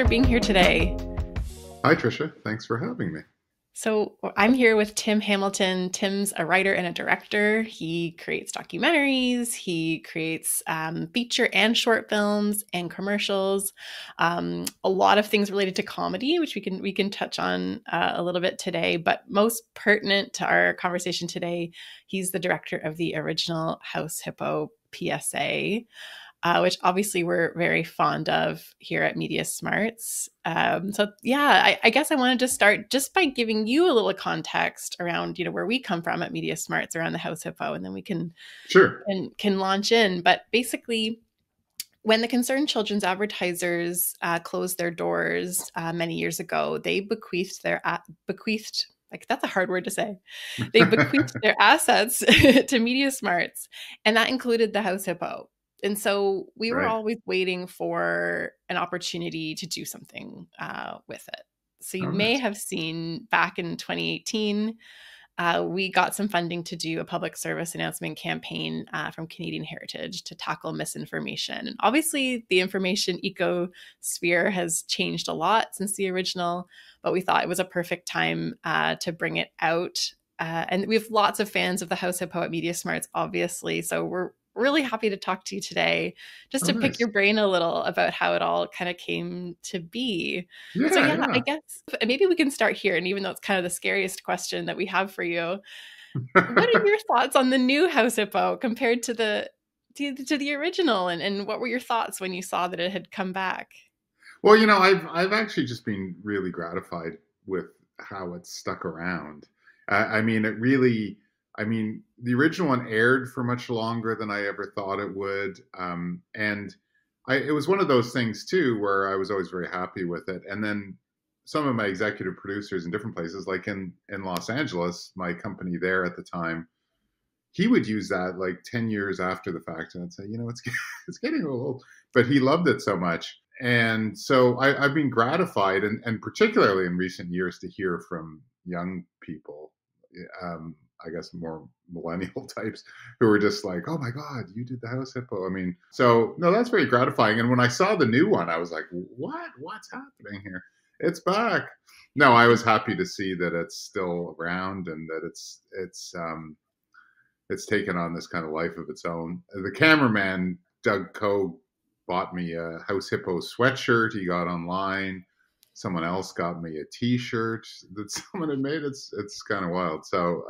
for being here today. Hi, Tricia. Thanks for having me. So I'm here with Tim Hamilton. Tim's a writer and a director. He creates documentaries. He creates feature and short films and commercials. A lot of things related to comedy, which we can touch on a little bit today. But most pertinent to our conversation today, he's the director of the original House Hippo PSA. Which obviously we're very fond of here at MediaSmarts. I guess I wanted to start just by giving you a little context around, where we come from at MediaSmarts around the House Hippo, and then we can Sure. can launch in. But basically, when the Concerned Children's Advertisers closed their doors many years ago, they bequeathed like that's a hard word to say. They bequeathed their assets to MediaSmarts, and that included the House Hippo. And so we were always waiting for an opportunity to do something with it. So you may have seen back in 2018, we got some funding to do a public service announcement campaign from Canadian Heritage to tackle misinformation. And obviously the information ecosphere has changed a lot since the original, but we thought it was a perfect time to bring it out. And we have lots of fans of the House Hippo at MediaSmarts, obviously. So we're really happy to talk to you today, just to pick your brain a little about how it all kind of came to be. I guess maybe we can start here. And even though it's kind of the scariest question that we have for you, what are your thoughts on the new House Hippo compared to the original? And what were your thoughts when you saw that it had come back? Well, I've actually just been really gratified with how it's stuck around. The original one aired for much longer than I ever thought it would. It was one of those things, too, where I was always very happy with it. And then some of my executive producers in different places, like in Los Angeles, my company there at the time, he would use that like 10 years after the fact. And I'd say, it's getting old. But he loved it so much. And so I've been gratified, and particularly in recent years, to hear from young people, I guess more millennial types, who were just like, oh my God, you did the House Hippo. No, that's very gratifying. And when I saw the new one, I was like, what's happening here? It's back. No, I was happy to see that it's still around and that it's taken on this kind of life of its own. The cameraman, Doug Coe, bought me a House Hippo sweatshirt he got online. Someone else got me a T-shirt that someone had made. It's kind of wild. So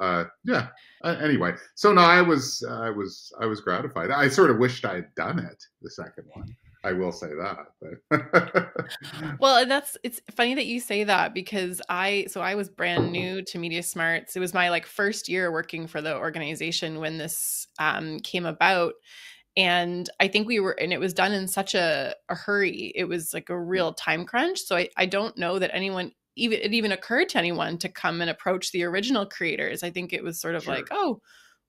anyway, so no, I was gratified. I sort of wished I had done it, the second one. I will say that. But well, it's funny that you say that, because I was brand new to MediaSmarts. It was my first year working for the organization when this came about. And I think and it was done in such a hurry. It was like a real time crunch. So I don't know that it even occurred to anyone to come and approach the original creators. I think it was sort of like, oh,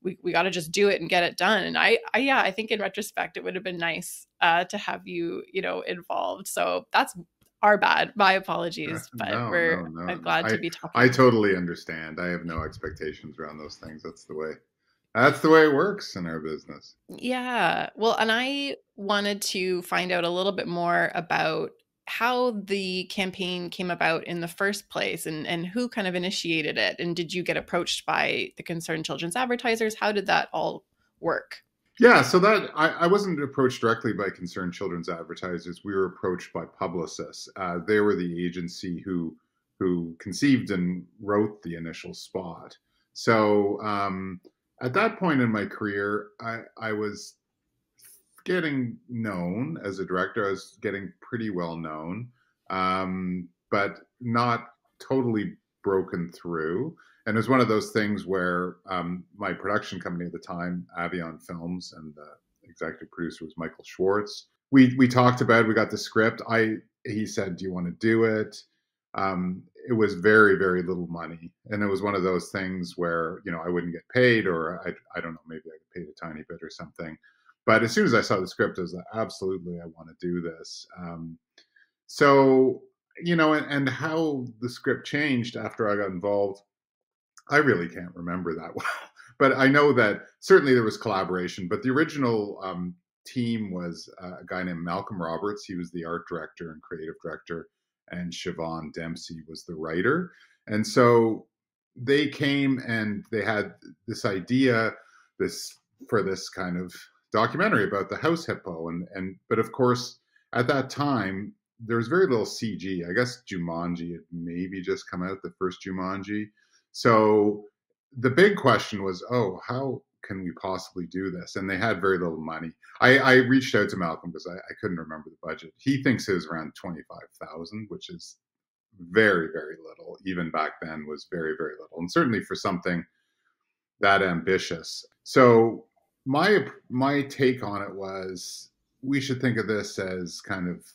we got to just do it and get it done. And I think in retrospect, it would have been nice to have you, involved. So that's our bad. My apologies, but I'm glad to be talking. I totally understand. I have no expectations around those things. That's the way it works in our business. Yeah. Well, and I wanted to find out a little bit more about how the campaign came about in the first place, and who kind of initiated it. And did you get approached by the Concerned Children's Advertisers? How did that all work? Yeah, so that I wasn't approached directly by Concerned Children's Advertisers. We were approached by publicists. They were the agency who conceived and wrote the initial spot. So at that point in my career, I was getting known as a director. I was getting pretty well known, but not totally broken through. And it was one of those things where my production company at the time, Avion Films, and the executive producer was Michael Schwartz. We talked about it. We got the script. He said, do you want to do it? It was very, very little money. And it was one of those things where, I wouldn't get paid, or I don't know, maybe I got paid a tiny bit or something. But as soon as I saw the script, I was like, absolutely, I want to do this. And how the script changed after I got involved, I really can't remember that well. But I know that certainly there was collaboration. But the original team was a guy named Malcolm Roberts. He was the art director and creative director, and Siobhan Dempsey was the writer. And so they came and they had this idea, this for this kind of documentary about the house hippo, and but of course at that time there was very little CG. I guess Jumanji had maybe just come out, the first Jumanji. So the big question was, oh, how can we possibly do this? And they had very little money. I reached out to Malcolm because I couldn't remember the budget. He thinks it was around 25,000, which is very, very little. Even back then was very, very little. And certainly for something that ambitious. So my take on it was, we should think of this as kind of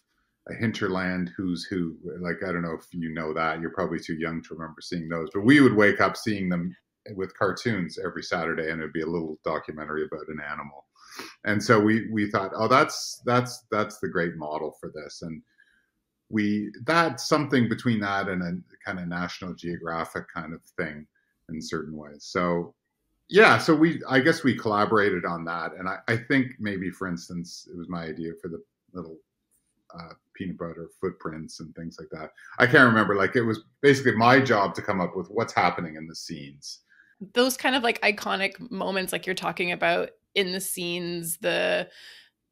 a hinterland who's who. Like, I don't know if you know that. You're probably too young to remember seeing those. But we would wake up seeing them with cartoons every Saturday, and it'd be a little documentary about an animal. And so we thought, oh, that's the great model for this. And that's something between that and a kind of National Geographic kind of thing in certain ways. So yeah, so I guess we collaborated on that. And I think maybe, for instance, it was my idea for the little peanut butter footprints and things like that. I can't remember. Like, it was basically my job to come up with what's happening in the scenes. Those kind of like iconic moments, like you're talking about in the scenes, the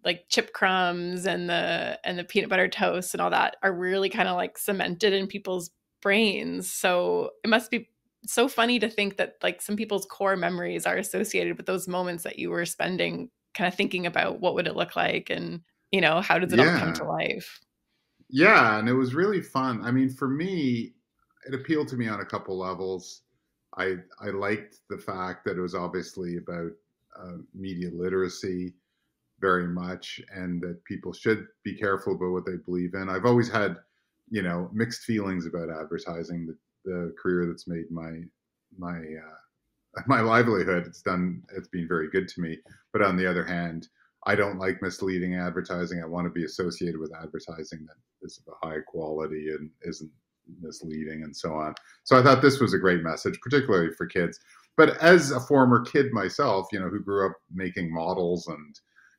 like chip crumbs and the peanut butter toast and all that are really kind of like cemented in people's brains. So it must be so funny to think that like some people's core memories are associated with those moments that you were spending kind of thinking about what would it look like, and how does it all come to Yeah. life. Yeah, and it was really fun. I mean, for me, it appealed to me on a couple levels. I liked the fact that it was obviously about media literacy very much, and that people should be careful about what they believe in. I've always had, mixed feelings about advertising. The career that's made my my livelihood. It's been very good to me. But on the other hand, I don't like misleading advertising. I want to be associated with advertising that is of a high quality and isn't misleading and so on. So I thought this was a great message, particularly for kids. But as a former kid myself, who grew up making models and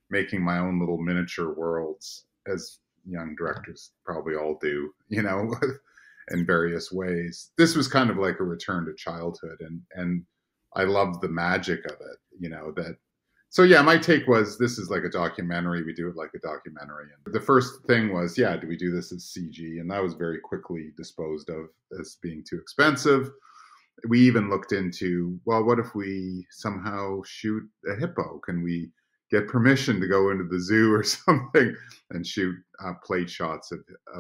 making my own little miniature worlds, as young directors probably all do, in various ways. This was kind of like a return to childhood, and I loved the magic of it, that. So yeah, my take was, this is like a documentary. We do it like a documentary. And the first thing was, yeah, do we do this as CG? And that was very quickly disposed of as being too expensive. We even looked into, well, what if we somehow shoot a hippo? Can we get permission to go into the zoo or something and shoot plate shots of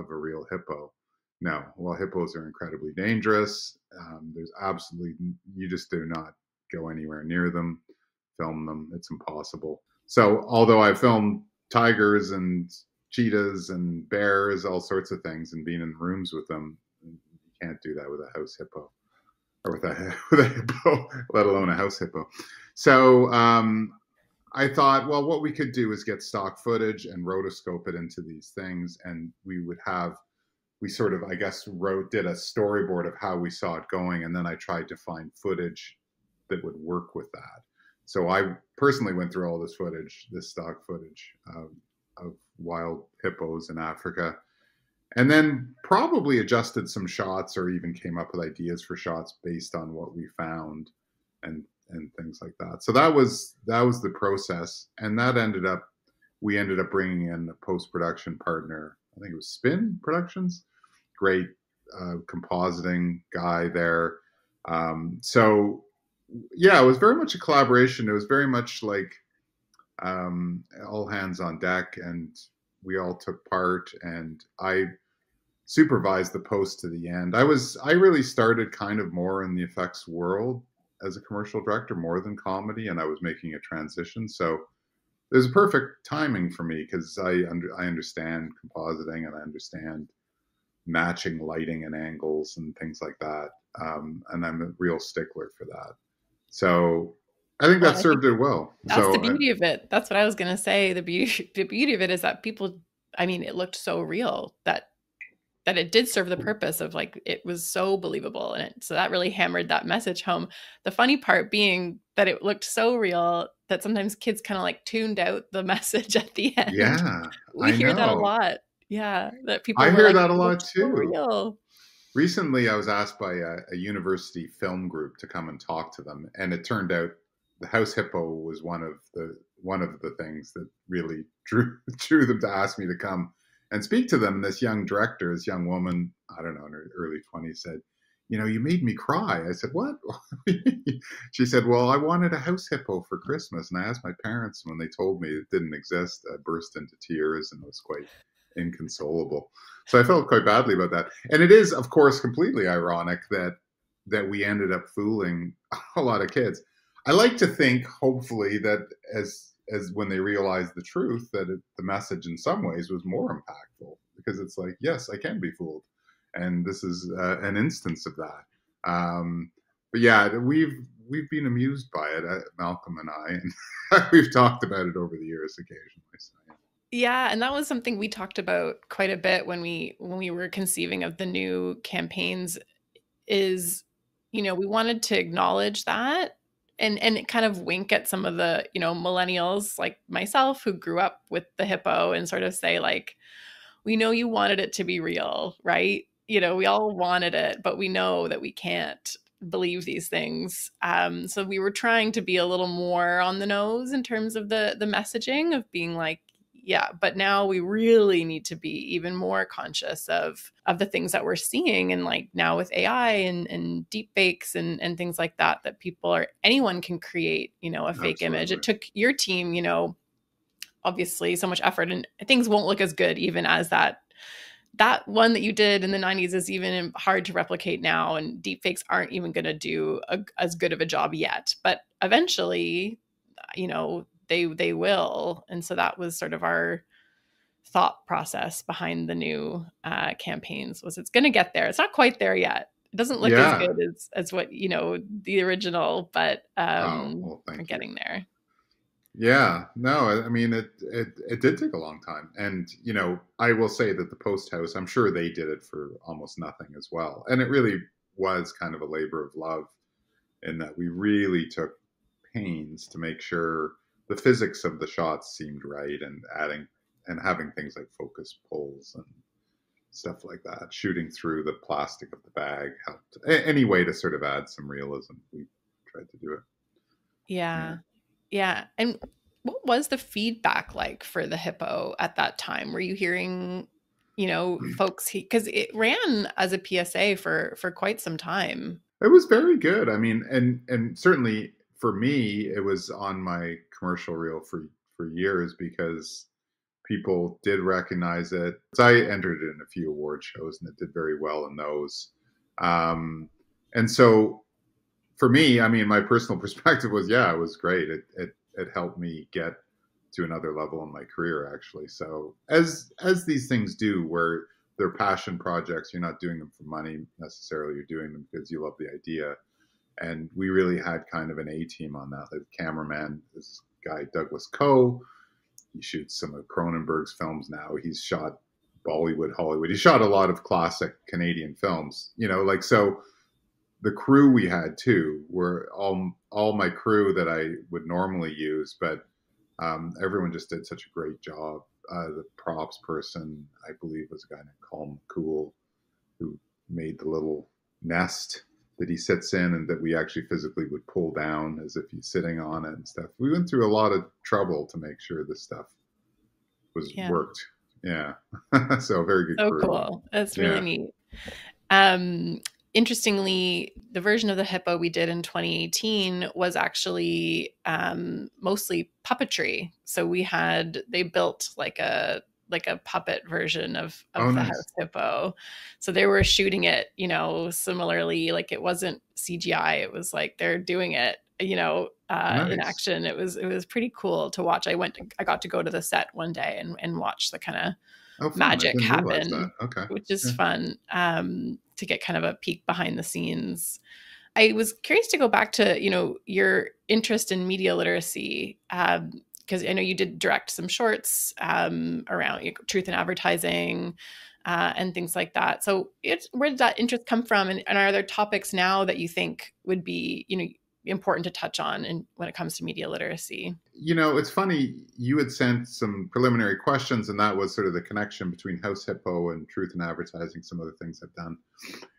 a real hippo? No. Well, hippos are incredibly dangerous. There's absolutely, you just do not go anywhere near them, film them. It's impossible. So although I filmed tigers and cheetahs and bears, all sorts of things, and being in rooms with them, you can't do that with a house hippo, or with a hippo, let alone a house hippo. So I thought, well, what we could do is get stock footage and rotoscope it into these things, and we sort of, I guess, did a storyboard of how we saw it going, and then I tried to find footage that would work with that. So I personally went through all this stock footage of wild hippos in Africa, and then probably adjusted some shots, or even came up with ideas for shots based on what we found, and things like that. So that was the process, and we ended up bringing in a post-production partner. I think it was Spin Productions, great compositing guy there. So yeah, it was very much a collaboration. It was very much like all hands on deck, and we all took part, and I supervised the post to the end. I really started kind of more in the effects world as a commercial director, more than comedy, and I was making a transition. So it was perfect timing for me, because I understand compositing, and I understand matching lighting and angles and things like that. And I'm a real stickler for that. So I think Well, that I think served it well. that's the beauty of it. That's what I was going to say. The beauty of it is that people, I mean, it looked so real that it did serve the purpose of, like, it was so believable. And so that really hammered that message home. The funny part being, that it looked so real that sometimes kids kind of like tuned out the message at the end. Yeah, We I hear that a know. lot. Yeah, that I people were hear like, that a it lot looked so too. real. Recently, I was asked by a university film group to come and talk to them, and it turned out the House Hippo was one of the things that really drew them to ask me to come and speak to them. And this young director, this young woman, I don't know, in her early 20s, said, "You know, you made me cry." I said, "What?" She said, "Well, I wanted a house hippo for Christmas, and I asked my parents when they told me it didn't exist. I burst into tears and was quite inconsolable." So I felt quite badly about that. And it is, of course, completely ironic that we ended up fooling a lot of kids. I like to think, hopefully, that as when they realized the truth, that the message in some ways was more impactful, because it's like, yes, I can be fooled, and this is an instance of that. But yeah, we've been amused by it, Malcolm and I, and we've talked about it over the years occasionally. So, yeah. Yeah, and that was something we talked about quite a bit when we were conceiving of the new campaigns is, we wanted to acknowledge that and kind of wink at some of the, millennials like myself who grew up with the hippo and sort of say like, we know you wanted it to be real, right? We all wanted it, but we know that we can't believe these things. So we were trying to be a little more on the nose in terms of the messaging of being like, yeah, but now we really need to be even more conscious of the things that we're seeing. And like now with AI and deep fakes and things like that, that anyone can create, a fake image. Absolutely. It took your team, obviously so much effort, and things won't look as good even as that one that you did in the 90s is even hard to replicate now, and deepfakes aren't even going to do as good of a job yet, but eventually they will. And so that was sort of our thought process behind the new campaigns, was it's going to get there. It's not quite there yet. It doesn't look as Yeah. good as what the original, but Oh, well, we're thank you. getting there. Yeah, no, I mean it did take a long time, and I will say that the Post House, I'm sure they did it for almost nothing as well, and it really was kind of a labor of love in that we really took pains to make sure the physics of the shots seemed right, and adding and having things like focus pulls and stuff like that, shooting through the plastic of the bag helped. Any way to sort of add some realism, we tried to do it. Yeah. Yeah. Yeah. And what was the feedback like for the hippo at that time? Were you hearing, folks, because it ran as a PSA for quite some time. It was very good. I mean, and certainly for me, it was on my commercial reel for years because people did recognize it. So I entered it in a few award shows, and it did very well in those. And so for me, I mean, my personal perspective was, yeah, it was great. It helped me get to another level in my career, actually. So as these things do, where they're passion projects, you're not doing them for money necessarily. You're doing them because you love the idea. And we really had kind of an A team on that. The cameraman, this guy Douglas Coe, he shoots some of Cronenberg's films now. He's shot Bollywood, Hollywood. He shot a lot of classic Canadian films. Like so the crew we had too were all my crew that I would normally use, but everyone just did such a great job. The props person, I believe, was a guy named Colin McCool, who made the little nest that he sits in and that we actually physically would pull down as if he's sitting on it and stuff. We went through a lot of trouble to make sure this stuff was Yeah. worked. Yeah. So very good So crew. cool. That's really Yeah. neat. Interestingly, the version of the hippo we did in 2018 was actually mostly puppetry. So they built like a puppet version of Oh, the nice. house hippo. So they were shooting it, similarly, like it wasn't CGI. It was like they're doing it, in Nice. action. It was pretty cool to watch. I got to go to the set one day and watch the kind of Oh, fun. I magic didn't realize that. happen, Okay. which is Yeah. fun, to get kind of a peek behind the scenes. I was curious to go back to, your interest in media literacy, because I know you did direct some shorts around truth in advertising and things like that. So where did that interest come from? And are there topics now that you think would be, important to touch on when it comes to media literacy. It's funny. You had sent some preliminary questions, and that was sort of the connection between House Hippo and Truth in Advertising, some of the things I've done.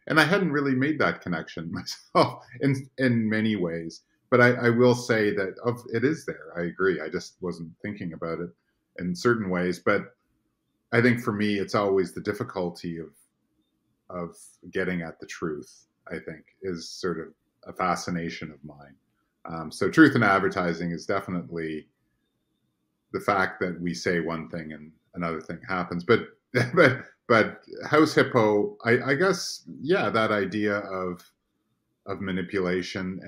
And I hadn't really made that connection myself in many ways. But I will say that it is there. I agree. I just wasn't thinking about it in certain ways. But I think for me, it's always the difficulty of getting at the truth, I think, is sort of a fascination of mine. So truth in advertising is definitely the fact that we say one thing and another thing happens. But but House Hippo, I guess, yeah, that idea of manipulation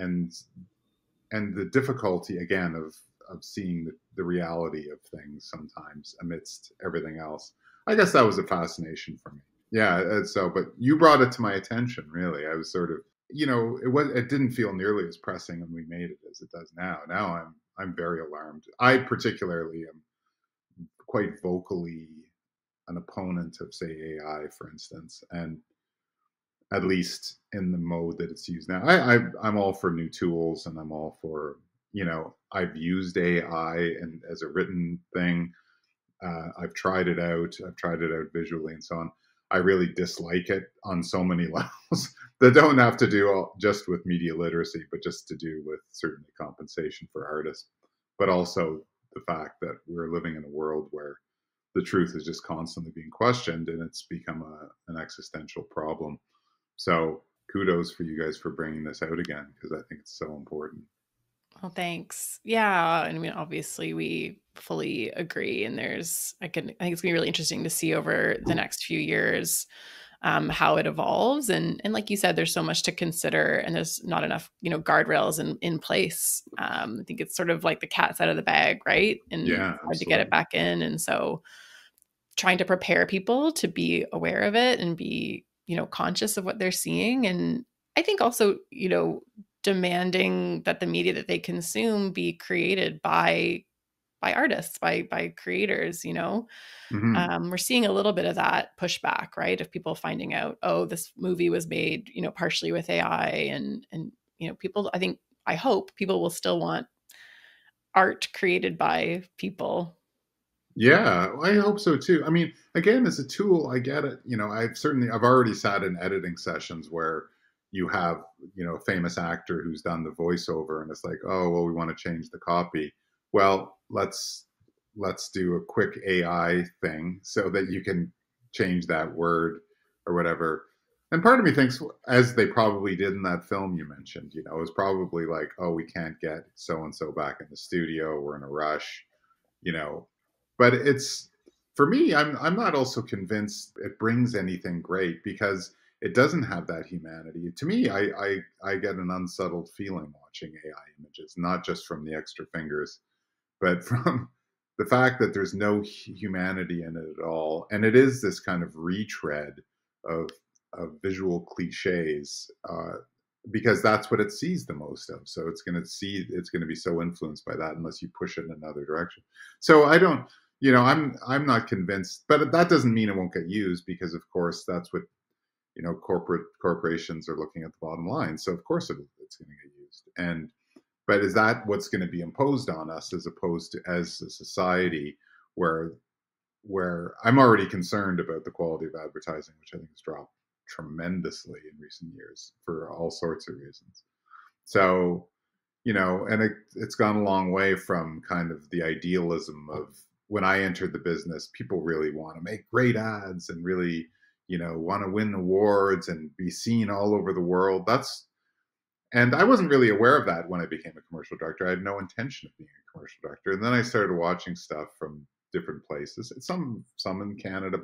and the difficulty again of seeing the reality of things sometimes amidst everything else. I guess that was a fascination for me. Yeah, so but you brought it to my attention. Really, I was sort of it didn't feel nearly as pressing when we made it as it does now. Now I'm very alarmed. I particularly am quite vocally an opponent of, say, AI, for instance, and at least in the mode that it's used now. I'm all for new tools, and I'm all for, I've used AI and as a written thing. I've tried it out. I've tried it out visually and so on. I really dislike it on so many levels that don't have to do just with media literacy, but just to do with certainly compensation for artists, but also the fact that we're living in a world where the truth is just constantly being questioned, and it's become an existential problem. So kudos for you guys for bringing this out again, because I think it's so important. Well, thanks. Yeah. I mean, obviously we fully agree. And I think it's gonna be really interesting to see over the next few years how it evolves. And like you said, there's so much to consider, and there's not enough, guardrails in place. I think it's sort of like the cat's out of the bag, right? And Yeah, it's hard to get absolutely. it back in. And so trying to prepare people to be aware of it and be, conscious of what they're seeing. And I think also, demanding that the media that they consume be created by artists, by creators, Hmm. we're seeing a little bit of that pushback, right? Of people finding out, oh, this movie was made, partially with AI, and people, I hope people will still want art created by people. Yeah, I hope so too. I mean, again, as a tool, I get it. I've already sat in editing sessions where you have, a famous actor who's done the voiceover, and it's like, oh, well, we want to change the copy. Well, let's do a quick AI thing so that you can change that word or whatever. And part of me thinks, as they probably did in that film you mentioned, it was probably like, oh, we can't get so and so back in the studio. We're in a rush, you know. But it's, for me, I'm not also convinced it brings anything great, because it doesn't have that humanity. To me, I get an unsettled feeling watching AI images, not just from the extra fingers, but from the fact that there's no humanity in it at all. And it is this kind of retread of visual cliches, because that's what it sees the most of. So it's going to be so influenced by that unless you push it in another direction. So I don't, I'm not convinced, but that doesn't mean it won't get used, because of course that's what, corporations are looking at the bottom line. So of course it's going to get used. But is that what's going to be imposed on us, as opposed to as a society where I'm already concerned about the quality of advertising, which I think has dropped tremendously in recent years for all sorts of reasons. So, and it's gone a long way from kind of the idealism of when I entered the business. People really want to make great ads and really, want to win awards and be seen all over the world. And I wasn't really aware of that when I became a commercial director. I had no intention of being a commercial director. And then I started watching stuff from different places, some in Canada,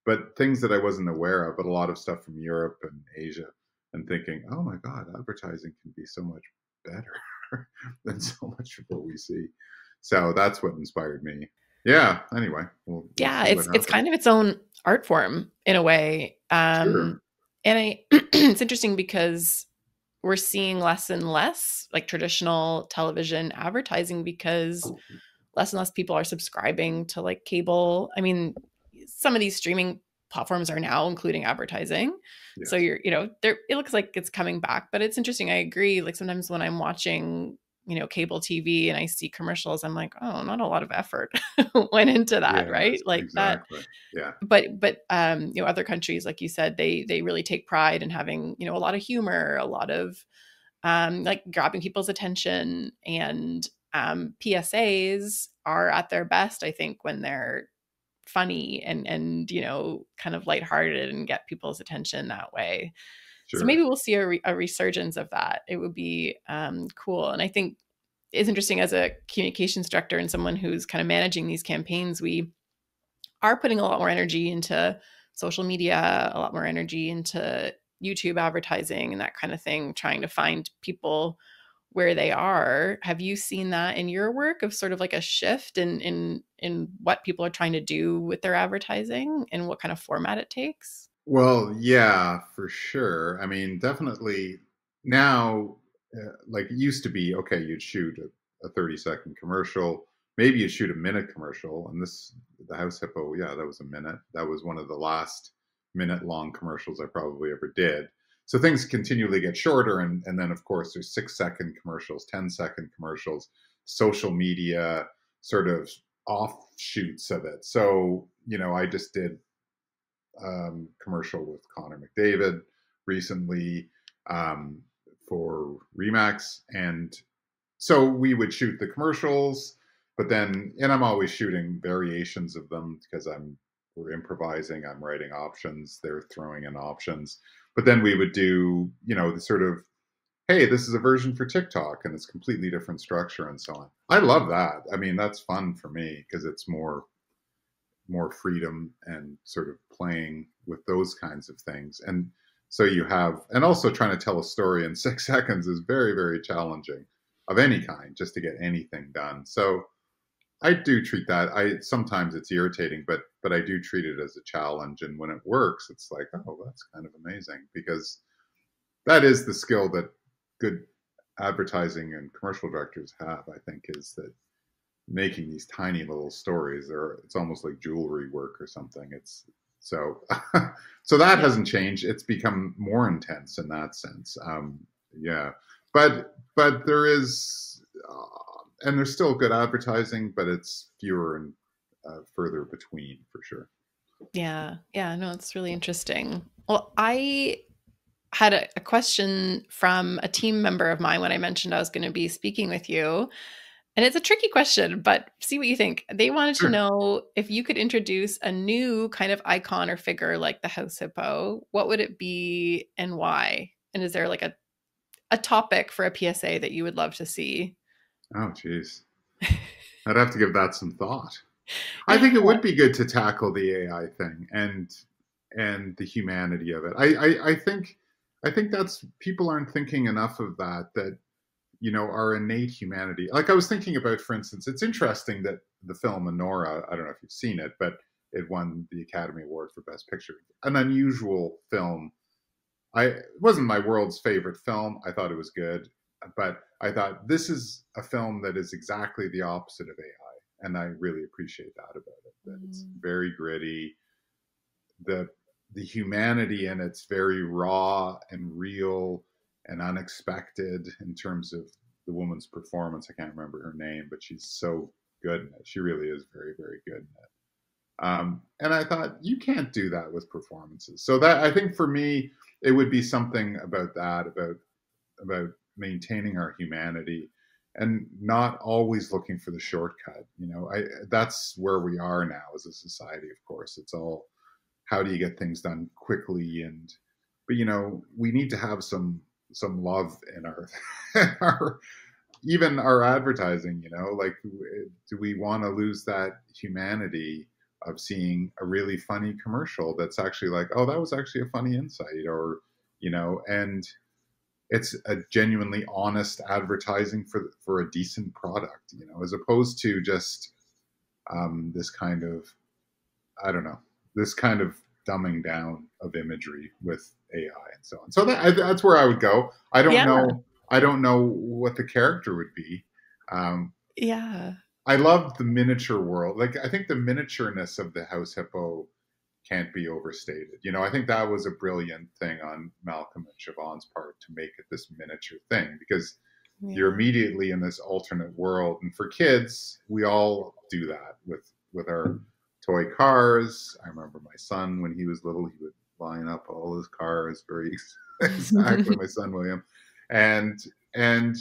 but things that I wasn't aware of, but a lot of stuff from Europe and Asia, and thinking, oh my God, advertising can be so much better than so much of what we see. So that's what inspired me. Yeah. Anyway, we'll Yeah, see what it's happens. kind of its own art form in a way. Sure. And it's interesting because we're seeing less and less like traditional television advertising, because less and less people are subscribing to like cable. I mean, some of these streaming platforms are now including advertising. So Yes. you're, there, it looks like it's coming back, but it's interesting. I agree. Like sometimes when I'm watching, cable TV and I see commercials, I'm like, oh, not a lot of effort went into that, right? Yes, Like that. exactly. Yeah, But other countries, like you said, they really take pride in having, a lot of humor, a lot of like grabbing people's attention, and PSAs are at their best, I think, when they're funny and kind of lighthearted and get people's attention that way. So maybe sure. we'll see a resurgence of that. It would be cool. And I think it's interesting as a communications director and someone who's kind of managing these campaigns, we are putting a lot more energy into social media, a lot more energy into YouTube advertising and that kind of thing, trying to find people where they are. Have you seen that in your work of sort of like a shift in what people are trying to do with their advertising and what kind of format it takes? Well, yeah, for sure. I mean, definitely now, like it used to be, okay, you'd shoot a 30-second commercial, maybe you'd shoot a minute commercial. And the House Hippo, yeah, that was a minute. That was one of the last minute-long commercials I probably ever did. So things continually get shorter. And then, of course, there's 6-second commercials, 10-second commercials, social media sort of offshoots of it. So, I just did commercial with Connor McDavid recently um, for Remax, and so we would shoot the commercials, but then, and I'm always shooting variations of them because we're improvising, I'm writing options, they're throwing in options, but then we would do, the sort of, hey, this is a version for TikTok and it's completely different structure and so on. I love that. I mean, that's fun for me because it's more freedom and sort of playing with those kinds of things. And so and also trying to tell a story in 6 seconds is very, very challenging of any kind, just to get anything done. So I do treat that. Sometimes it's irritating, but I do treat it as a challenge. And when it works, it's like, oh, that's kind of amazing, because that is the skill that good advertising and commercial directors have, I think, is that making these tiny little stories, or it's almost like jewelry work or something. It's so so that Yeah. hasn't changed. It's become more intense in that sense. Yeah, but there is and there's still good advertising, but it's fewer and further between, for sure. Yeah. Yeah. No, it's really interesting. Well, I had a question from a team member of mine when I mentioned I was going to be speaking with you. And it's a tricky question, but see what you think. They wanted to Sure. know if you could introduce a new kind of icon or figure like the House Hippo, what would it be and why? And is there like a topic for a PSA that you would love to see? Oh, geez, I'd have to give that some thought. I Yeah. think it would be good to tackle the AI thing and the humanity of it. I think that's, people aren't thinking enough of that our innate humanity. Like I was thinking about, for instance, it's interesting that the film Honora, I don't know if you've seen it, but it won the Academy Award for Best Picture. An unusual film. It wasn't my world's favorite film. I thought it was good, but I thought this is a film that is exactly the opposite of AI, and I really appreciate that about it. That it's Mm. very gritty. The humanity in it's very raw and real and unexpected in terms of the woman's performance. I can't remember her name, but she's so good in it. She really is very, very good in it. And I thought, you can't do that with performances. So that, I think, for me, it would be something about that, about maintaining our humanity and not always looking for the shortcut. That's where we are now as a society. Of course, it's all, how do you get things done quickly, but we need to have some love in our even our advertising. Like, do we want to lose that humanity of seeing a really funny commercial that's actually like, oh, that was actually a funny insight, or and it's a genuinely honest advertising for a decent product, as opposed to just this kind of, I don't know, this kind of dumbing down of imagery with AI and so on. So that's where I would go. I don't Yeah. know. I don't know what the character would be. Um, Yeah. I love the miniature world. Like, I think the miniatureness of the House Hippo can't be overstated. I think that was a brilliant thing on Malcolm and Siobhan's part to make it this miniature thing, because you're immediately in this alternate world. And for kids, we all do that with our toy cars. I remember my son, when he was little, he would line up all his cars very exactly, my son William. And and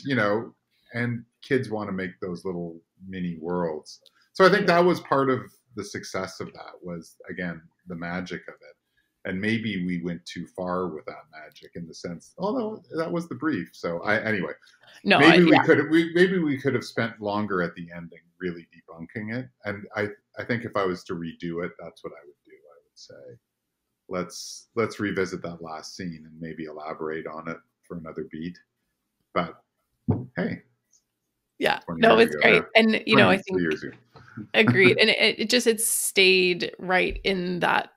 kids want to make those little mini worlds. So I think that was part of the success of that, was, again, the magic of it. And maybe we went too far with that magic, in the sense, although that was the brief. So anyway, No, maybe we could have spent longer at the ending really debunking it. And I think if I was to redo it, that's what I would do. I would say, let's revisit that last scene and maybe elaborate on it for another beat. But hey, yeah, no, it's great. And I think years ago. agreed. And it stayed right in that,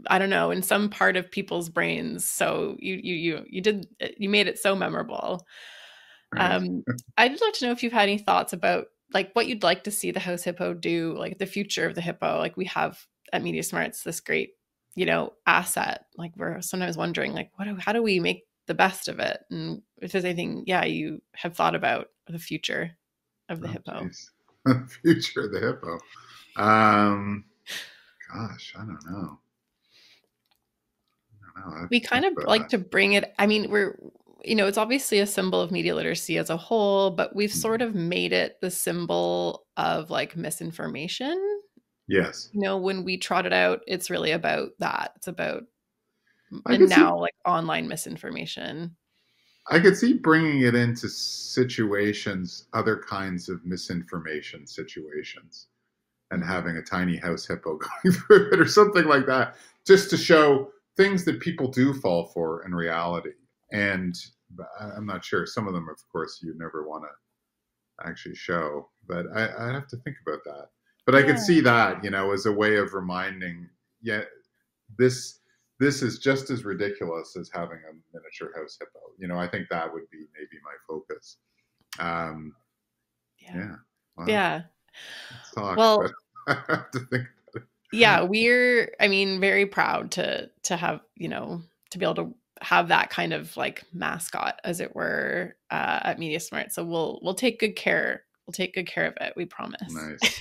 I don't know, in some part of people's brains. So you made it so memorable. Right. I'd love to know if you've had any thoughts about like what you'd like to see the House Hippo do, like the future of the Hippo. Like we have at MediaSmarts this great, asset. Like we're sometimes wondering, like, how do we make the best of it? And if there's anything, you have thought about the future of the Hippo. The future of the Hippo. Gosh, I don't know. We kind of like to bring it. I mean, it's obviously a symbol of media literacy as a whole, but we've sort of made it the symbol of like misinformation. Yes. When we trot it out, it's really about that. It's about, and now like online misinformation. I could see bringing it into situations, other kinds of misinformation situations, and having a tiny house hippo going through it or something like that, just to show things that people do fall for in reality. And I'm not sure. Some of them, of course, you never want to actually show, but I have to think about that. But I could see that, as a way of reminding, this is just as ridiculous as having a miniature house hippo. I think that would be maybe my focus. Let's talk. Well, I have to think about it. Yeah, we're, very proud to have, to be able to have that kind of like mascot, as it were, at MediaSmart. So we'll take good care. We'll take good care of it. We promise. Nice.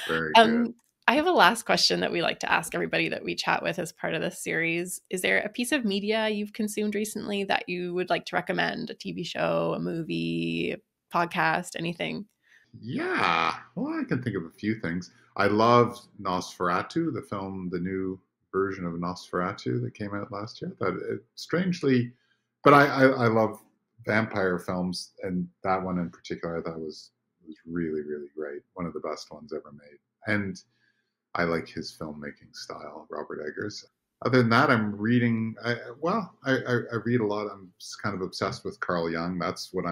Very good. I have a last question that we like to ask everybody that we chat with as part of this series. Is there a piece of media you've consumed recently that you would like to recommend? A TV show, a movie, a podcast, anything? Yeah. Well, I can think of a few things. I love Nosferatu, the film, the new version of Nosferatu that came out last year. That strangely, but I love vampire films, and that one in particular I thought was really, really great. One of the best ones ever made. And I like his filmmaking style, Robert Eggers. Other than that, I'm reading. I read a lot. I'm kind of obsessed with Carl Jung. That's what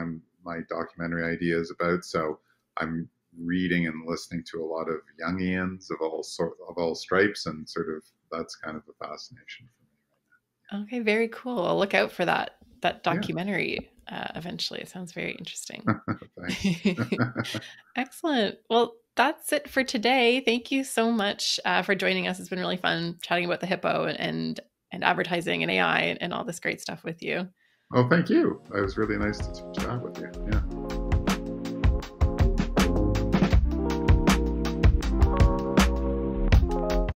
my documentary idea is about. So I'm reading and listening to a lot of Jungians of all stripes, and sort of that's kind of a fascination for me right now. Okay, very cool. I'll look out for that documentary eventually. It sounds very interesting. Excellent. Well, that's it for today. Thank you so much for joining us. It's been really fun chatting about the Hippo and advertising and AI and all this great stuff with you. Oh, thank you. It was really nice to chat with you. Yeah.